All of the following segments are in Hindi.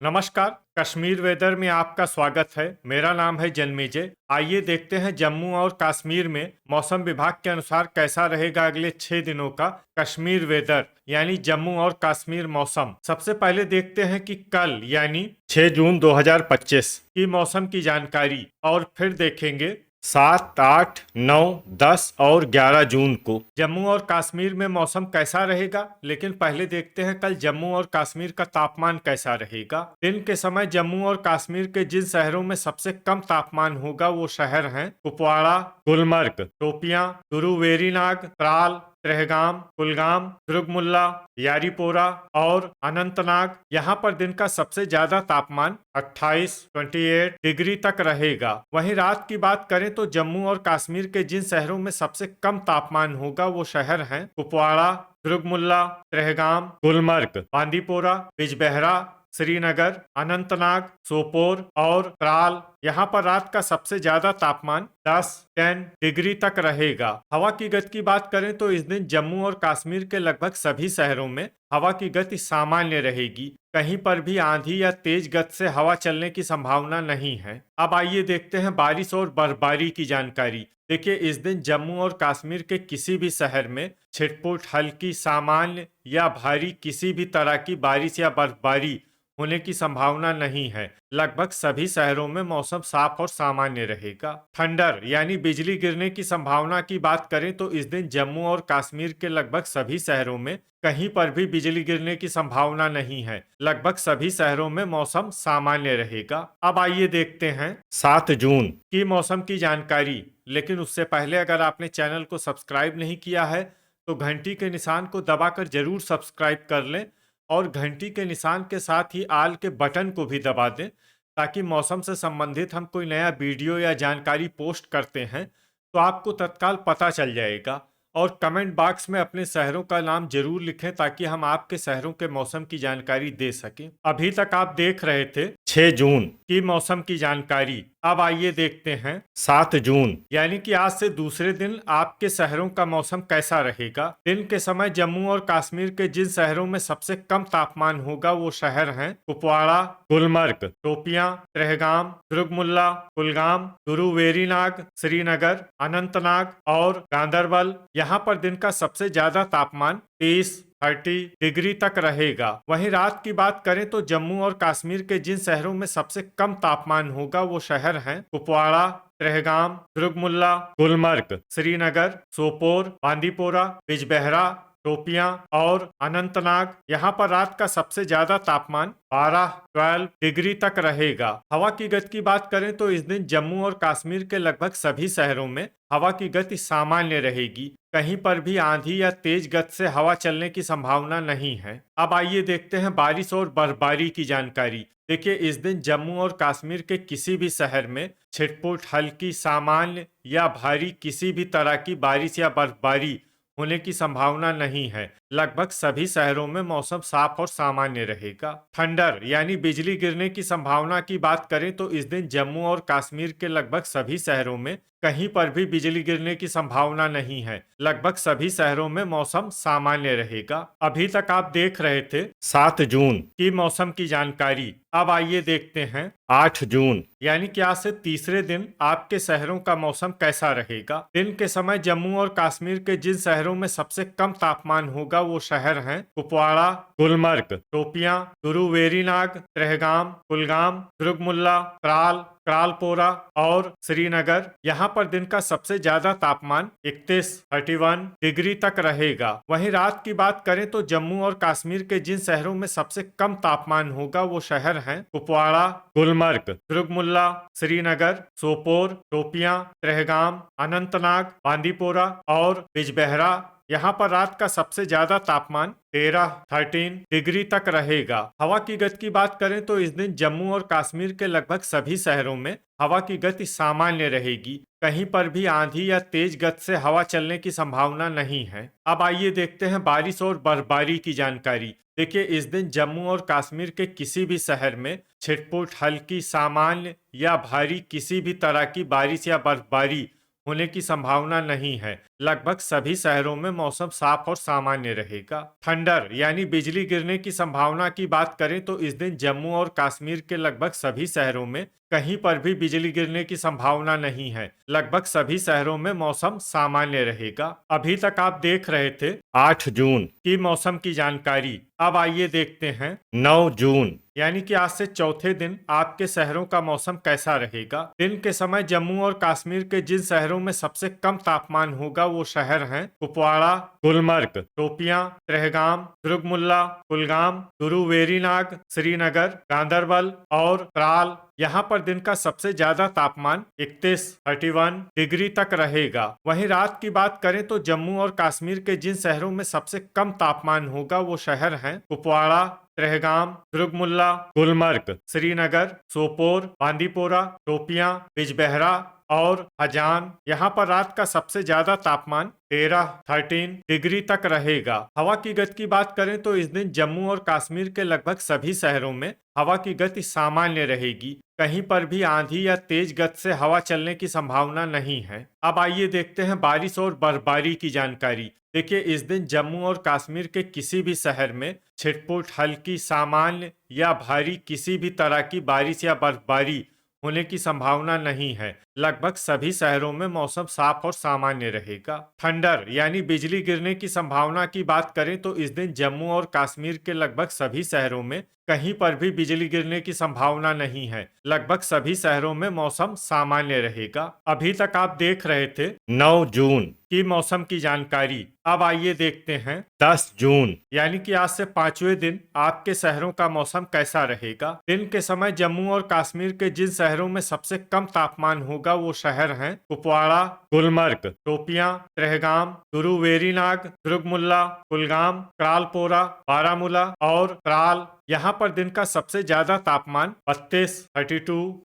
नमस्कार। कश्मीर वेदर में आपका स्वागत है। मेरा नाम है जन्मेजय। आइए देखते हैं जम्मू और कश्मीर में मौसम विभाग के अनुसार कैसा रहेगा अगले 6 दिनों का कश्मीर वेदर यानी जम्मू और कश्मीर मौसम। सबसे पहले देखते हैं कि कल यानी 6 जून 2025 की मौसम की जानकारी और फिर देखेंगे 7, 8, 9, 10 और 11 जून को जम्मू और कश्मीर में मौसम कैसा रहेगा। लेकिन पहले देखते हैं कल जम्मू और कश्मीर का तापमान कैसा रहेगा। दिन के समय जम्मू और कश्मीर के जिन शहरों में सबसे कम तापमान होगा वो शहर हैं कुपवाड़ा, गुलमर्ग, शोपियां, गुरु वेरीनाग, त्राल, त्रेहगाम, कुलगाम, दुर्गमुल्ला, यारीपोरा और अनंतनाग। यहाँ पर दिन का सबसे ज्यादा तापमान 28 डिग्री तक रहेगा। वहीं रात की बात करें तो जम्मू और कश्मीर के जिन शहरों में सबसे कम तापमान होगा वो शहर हैं कुपवाड़ा, दुर्गमुल्ला, त्रेहगाम, गुलमर्ग, बांदीपोरा, बिजबेहरा, श्रीनगर, अनंतनाग, सोपोर और त्राल। यहाँ पर रात का सबसे ज्यादा तापमान 10 डिग्री तक रहेगा। हवा की गति की बात करें तो इस दिन जम्मू और कश्मीर के लगभग सभी शहरों में हवा की गति सामान्य रहेगी। कहीं पर भी आंधी या तेज गति से हवा चलने की संभावना नहीं है। अब आइए देखते हैं बारिश और बर्फबारी की जानकारी। देखिए, इस दिन जम्मू और कश्मीर के किसी भी शहर में छिटपुट, हल्की, सामान्य या भारी किसी भी तरह की बारिश या बर्फबारी होने की संभावना नहीं है। लगभग सभी शहरों में मौसम साफ और सामान्य रहेगा। थंडर यानी बिजली गिरने की संभावना की बात करें तो इस दिन जम्मू और कश्मीर के लगभग सभी शहरों में कहीं पर भी बिजली गिरने की संभावना नहीं है। लगभग सभी शहरों में मौसम सामान्य रहेगा। अब आइए देखते हैं 7 जून की मौसम की जानकारी। लेकिन उससे पहले अगर आपने चैनल को सब्सक्राइब नहीं किया है तो घंटी के निशान को दबाकर जरूर सब्सक्राइब कर लें और घंटी के निशान के साथ ही आल के बटन को भी दबा दें, ताकि मौसम से संबंधित हम कोई नया वीडियो या जानकारी पोस्ट करते हैं तो आपको तत्काल पता चल जाएगा। और कमेंट बॉक्स में अपने शहरों का नाम जरूर लिखें ताकि हम आपके शहरों के मौसम की जानकारी दे सकें। अभी तक आप देख रहे थे 6 जून की मौसम की जानकारी। अब आइए देखते हैं 7 जून यानी कि आज से दूसरे दिन आपके शहरों का मौसम कैसा रहेगा। दिन के समय जम्मू और कश्मीर के जिन शहरों में सबसे कम तापमान होगा वो शहर हैं कुपवाड़ा, गुलमर्ग, शोपियां, त्रेहगाम, दुर्गमुल्ला, कुलगाम, गुरु वेरीनाग, श्रीनगर, अनंतनाग और गांदरबल। यहाँ पर दिन का सबसे ज्यादा तापमान 30 डिग्री तक रहेगा। वहीं रात की बात करें तो जम्मू और कश्मीर के जिन शहरों में सबसे कम तापमान होगा वो शहर हैं कुपवाड़ा, त्रेहगाम, दुर्गमुल्ला, गुलमर्ग, श्रीनगर, सोपोर, बांदीपोरा, बिजबेहरा, शोपियां और अनंतनाग। यहाँ पर रात का सबसे ज्यादा तापमान 12 डिग्री तक रहेगा। हवा की गति की बात करें तो इस दिन जम्मू और कश्मीर के लगभग सभी शहरों में हवा की गति सामान्य रहेगी। कहीं पर भी आंधी या तेज गति से हवा चलने की संभावना नहीं है। अब आइए देखते हैं बारिश और बर्फबारी की जानकारी। देखिए, इस दिन जम्मू और कश्मीर के किसी भी शहर में छिटपुट, हल्की, सामान्य या भारी किसी भी तरह की बारिश या बर्फबारी होने की संभावना नहीं है। लगभग सभी शहरों में मौसम साफ और सामान्य रहेगा। थंडर यानी बिजली गिरने की संभावना की बात करें तो इस दिन जम्मू और कश्मीर के लगभग सभी शहरों में कहीं पर भी बिजली गिरने की संभावना नहीं है। लगभग सभी शहरों में मौसम सामान्य रहेगा। अभी तक आप देख रहे थे 7 जून की मौसम की जानकारी। अब आइए देखते हैं 8 जून यानी कि आज से तीसरे दिन आपके शहरों का मौसम कैसा रहेगा। दिन के समय जम्मू और कश्मीर के जिन शहरों में सबसे कम तापमान होगा वो शहर हैं कुपवाड़ा, गुलमर्ग, शोपियां, गुरु वेरीनाग, त्रेहगाम, कुलगाम, दुर्गमुल्ला, त्राल, त्रालपोरा और श्रीनगर। यहाँ पर दिन का सबसे ज्यादा तापमान 31 डिग्री तक रहेगा। वहीं रात की बात करें तो जम्मू और कश्मीर के जिन शहरों में सबसे कम तापमान होगा वो शहर हैं कुपवाड़ा, गुलमर्ग, दुर्गमुल्ला, श्रीनगर, सोपोर, शोपियां, त्रेहगाम, अनंतनाग, बांदीपोरा और बिजबेहरा। यहाँ पर रात का सबसे ज्यादा तापमान 13 डिग्री तक रहेगा। हवा की गति की बात करें तो इस दिन जम्मू और कश्मीर के लगभग सभी शहरों में हवा की गति सामान्य रहेगी। कहीं पर भी आंधी या तेज गति से हवा चलने की संभावना नहीं है। अब आइए देखते हैं बारिश और बर्फबारी की जानकारी। देखिए, इस दिन जम्मू और कश्मीर के किसी भी शहर में छिटपुट, हल्की, सामान्य या भारी किसी भी तरह की बारिश या बर्फबारी होने की संभावना नहीं है। लगभग सभी शहरों में मौसम साफ और सामान्य रहेगा। थंडर यानी बिजली गिरने की संभावना की बात करें तो इस दिन जम्मू और कश्मीर के लगभग सभी शहरों में कहीं पर भी बिजली गिरने की संभावना नहीं है। लगभग सभी शहरों में मौसम सामान्य रहेगा। अभी तक आप देख रहे थे 8 जून की मौसम की जानकारी। अब आइए देखते हैं 9 जून यानी कि आज से चौथे दिन आपके शहरों का मौसम कैसा रहेगा। दिन के समय जम्मू और कश्मीर के जिन शहरों में सबसे कम तापमान होगा वो शहर हैं कुपवाड़ा, गुलमर्ग, शोपियां, त्रेहगाम, दुर्गमुल्ला, कुलगाम, गुरु वेरीनाग, श्रीनगर, गांदरबल और त्राल। यहाँ पर दिन का सबसे ज्यादा तापमान 31 डिग्री तक रहेगा। वहीं रात की बात करें तो जम्मू और कश्मीर के जिन शहरों में सबसे कम तापमान होगा वो शहर हैं कुपवाड़ा, त्रेहगाम, दुर्गमुल्ला, गुलमर्ग, श्रीनगर, सोपोर, बांदीपोरा, शोपियां, बिजबेहरा और हजान। यहाँ पर रात का सबसे ज्यादा तापमान 13 डिग्री तक रहेगा। हवा की गति की बात करें तो इस दिन जम्मू और कश्मीर के लगभग सभी शहरों में हवा की गति सामान्य रहेगी। कहीं पर भी आंधी या तेज गति से हवा चलने की संभावना नहीं है। अब आइए देखते हैं बारिश और बर्फबारी की जानकारी। देखिए, इस दिन जम्मू और कश्मीर के किसी भी शहर में छिटपुट, हल्की, सामान्य या भारी किसी भी तरह की बारिश या बर्फबारी होने की संभावना नहीं है। लगभग सभी शहरों में मौसम साफ और सामान्य रहेगा। थंडर यानी बिजली गिरने की संभावना की बात करें तो इस दिन जम्मू और कश्मीर के लगभग सभी शहरों में कहीं पर भी बिजली गिरने की संभावना नहीं है। लगभग सभी शहरों में मौसम सामान्य रहेगा। अभी तक आप देख रहे थे 9 जून की मौसम की जानकारी। अब आइए देखते हैं 10 जून यानी कि आज से 5वें दिन आपके शहरों का मौसम कैसा रहेगा। दिन के समय जम्मू और कश्मीर के जिन शहरों में सबसे कम तापमान होगा वो शहर हैं कुपवाड़ा, गुलमर्ग, शोपियां, त्रेहगाम, गुरु वेरीनाग, दुर्गमुल्ला, कुलगाम, क्रालपोरा, बारामूला और त्राल। यहाँ पर दिन का सबसे ज्यादा तापमान 32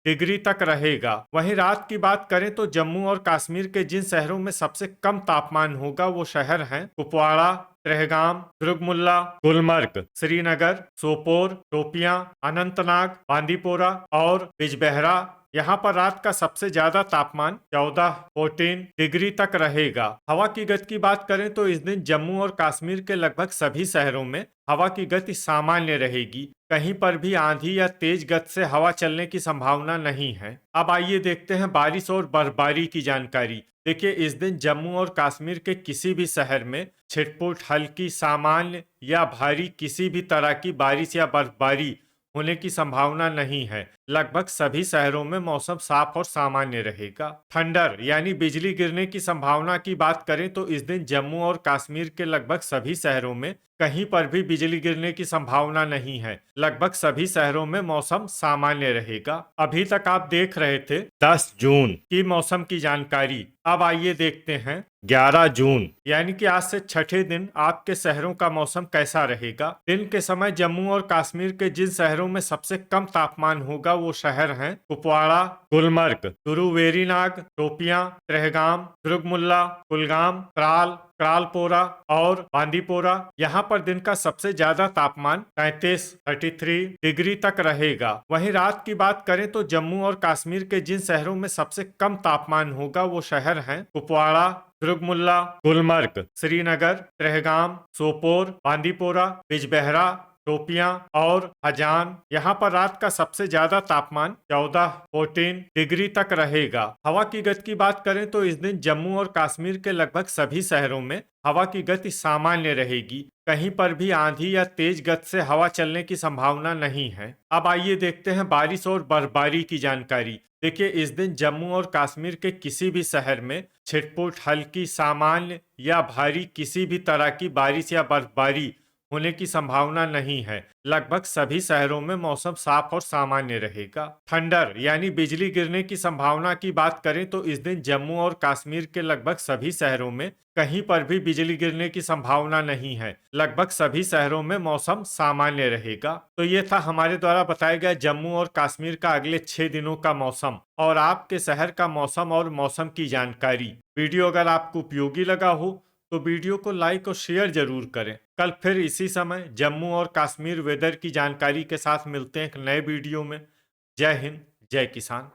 डिग्री तक रहेगा। वहीं रात की बात करें तो जम्मू और कश्मीर के जिन शहरों में सबसे कम तापमान होगा वो शहर हैं कुपवाड़ा, त्रेहगाम, दुर्गमुल्ला, गुलमर्ग, श्रीनगर, सोपोर, शोपियां, अनंतनाग, बांदीपोरा और बिजबेहरा। यहाँ पर रात का सबसे ज्यादा तापमान 14 डिग्री तक रहेगा। हवा की गति की बात करें तो इस दिन जम्मू और कश्मीर के लगभग सभी शहरों में हवा की गति सामान्य रहेगी। कहीं पर भी आंधी या तेज गति से हवा चलने की संभावना नहीं है। अब आइए देखते हैं बारिश और बर्फबारी की जानकारी। देखिए, इस दिन जम्मू और कश्मीर के किसी भी शहर में छिटपुट, हल्की, सामान्य या भारी किसी भी तरह की बारिश या बर्फबारी होने की संभावना नहीं है। लगभग सभी शहरों में मौसम साफ और सामान्य रहेगा। थंडर यानी बिजली गिरने की संभावना की बात करें तो इस दिन जम्मू और कश्मीर के लगभग सभी शहरों में कहीं पर भी बिजली गिरने की संभावना नहीं है। लगभग सभी शहरों में मौसम सामान्य रहेगा। अभी तक आप देख रहे थे 10 जून की मौसम की जानकारी। अब आइए देखते हैं 11 जून यानी कि आज से छठे दिन आपके शहरों का मौसम कैसा रहेगा। दिन के समय जम्मू और कश्मीर के जिन शहरों में सबसे कम तापमान होगा वो शहर हैं कुपवाड़ा, गुलमर्ग, गुरु वेरीनाग, शोपियां, त्रेहगाम, दुर्गमुल्ला, कुलगाम, त्राल, क्रालपोरा और बांदीपोरा। यहाँ पर दिन का सबसे ज्यादा तापमान 33 डिग्री तक रहेगा। वहीं रात की बात करें तो जम्मू और कश्मीर के जिन शहरों में सबसे कम तापमान होगा वो शहर हैं कुपवाड़ा, दुर्गमुल्ला, गुलमर्ग, श्रीनगर, त्रेहगाम, सोपोर, बांदीपोरा, बिजबेहरा, शोपियां और हजान। यहाँ पर रात का सबसे ज्यादा तापमान 14 डिग्री तक रहेगा। हवा की गति की बात करें तो इस दिन जम्मू और कश्मीर के लगभग सभी शहरों में हवा की गति सामान्य रहेगी। कहीं पर भी आंधी या तेज गति से हवा चलने की संभावना नहीं है। अब आइए देखते हैं बारिश और बर्फबारी की जानकारी। देखिए, इस दिन जम्मू और कश्मीर के किसी भी शहर में छिटपुट, हल्की, सामान्य या भारी किसी भी तरह की बारिश या बर्फबारी होने की संभावना नहीं है। लगभग सभी शहरों में मौसम साफ और सामान्य रहेगा। थंडर यानी बिजली गिरने की संभावना की बात करें तो इस दिन जम्मू और कश्मीर के लगभग सभी शहरों में कहीं पर भी बिजली गिरने की संभावना नहीं है। लगभग सभी शहरों में मौसम सामान्य रहेगा। तो ये था हमारे द्वारा बताया गया जम्मू और कश्मीर का अगले 6 दिनों का मौसम और आपके शहर का मौसम और मौसम की जानकारी। वीडियो अगर आपको उपयोगी लगा हो तो वीडियो को लाइक और शेयर जरूर करें। कल फिर इसी समय जम्मू और कश्मीर वेदर की जानकारी के साथ मिलते हैं एक नए वीडियो में। जय हिंद, जय किसान।